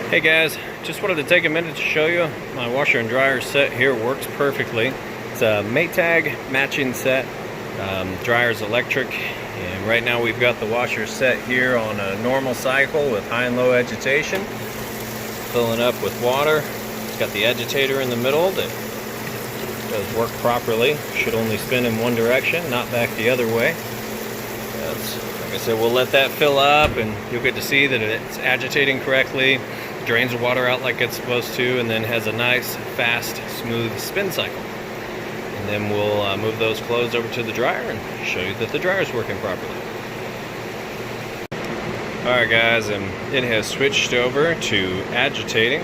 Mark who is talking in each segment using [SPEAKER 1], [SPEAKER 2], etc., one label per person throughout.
[SPEAKER 1] Hey guys, just wanted to take a minute to show you my washer and dryer set here. Works perfectly. It's a Maytag matching set. Dryer's electric, and right now we've got the washer set here on a normal cycle with high and low agitation, filling up with water. It's got the agitator in the middle that does work properly. Should only spin in one direction, not back the other way. Like I said, we'll let that fill up and you'll get to see that it's agitating correctly, drains the water out like it's supposed to, and then has a nice, fast, smooth spin cycle. And then we'll move those clothes over to the dryer and show you that the dryer is working properly. Alright guys, and it has switched over to agitating.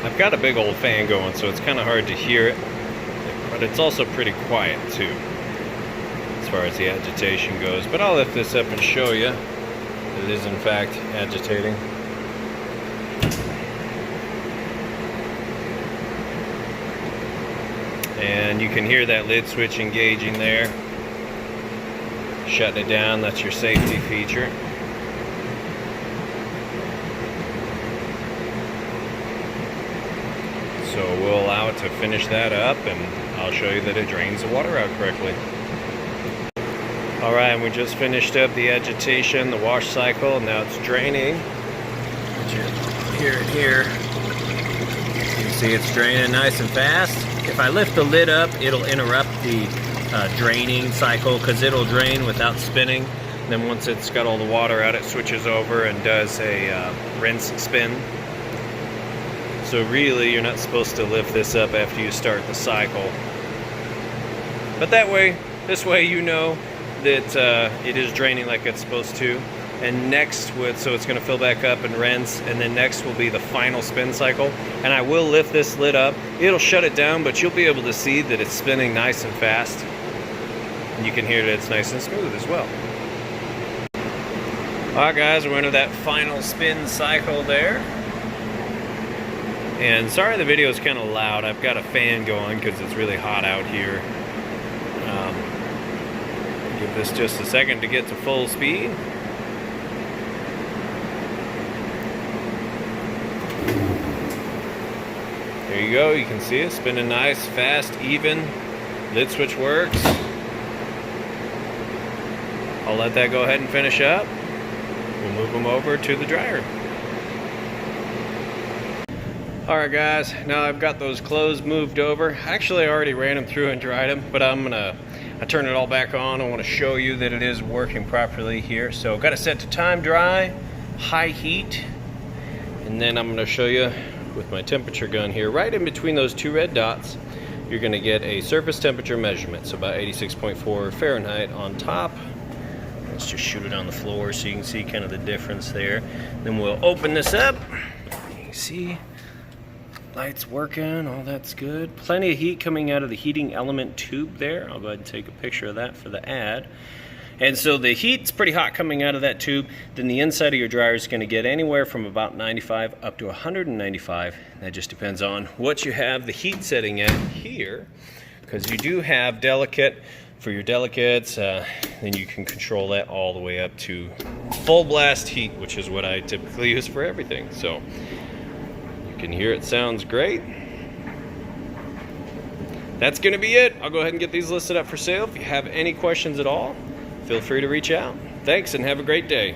[SPEAKER 1] I've got a big old fan going, so it's kind of hard to hear it, but it's also pretty quiet too, as far as the agitation goes. But I'll lift this up and show you that it is in fact agitating. And you can hear that lid switch engaging there, shutting it down. That's your safety feature. So we'll allow it to finish that up, and I'll show you that it drains the water out correctly. Alright, and we just finished up the agitation, the wash cycle, and now it's draining. You hear it here. You can see it's draining nice and fast. If I lift the lid up, it'll interrupt the draining cycle because it'll drain without spinning. And then once it's got all the water out, it switches over and does a rinse spin. So really, you're not supposed to lift this up after you start the cycle. But this way you know that it is draining like it's supposed to. And next, so it's going to fill back up and rinse, and then next will be the final spin cycle. And I will lift this lid up. It'll shut it down, but you'll be able to see that it's spinning nice and fast. And you can hear that it's nice and smooth as well. Alright guys, we're into that final spin cycle there. And sorry the video is kind of loud. I've got a fan going because it's really hot out here. Give this just a second to get to full speed. There you go, you can see it spinning nice, fast, even. Lid switch works. I'll let that go ahead and finish up. We'll move them over to the dryer. Alright guys, now I've got those clothes moved over. Actually, I already ran them through and dried them, but I turn it all back on. I want to show you that it is working properly here. So got it set to time dry, high heat, and then I'm going to show you with my temperature gun here, right in between those two red dots, you're going to get a surface temperature measurement, so about 86.4 Fahrenheit on top. Let's just shoot it on the floor so you can see kind of the difference there. Then we'll open this up. You can see lights working, all that's good. Plenty of heat coming out of the heating element tube there. I'll go ahead and take a picture of that for the ad. And so the heat's pretty hot coming out of that tube. Then the inside of your dryer is going to get anywhere from about 95 up to 195. That just depends on what you have the heat setting at here, because you do have delicate for your delicates. Then you can control that all the way up to full blast heat, which is what I typically use for everything. So you can hear it sounds great. That's going to be it. I'll go ahead and get these listed up for sale. If you have any questions at all, feel free to reach out. Thanks and have a great day.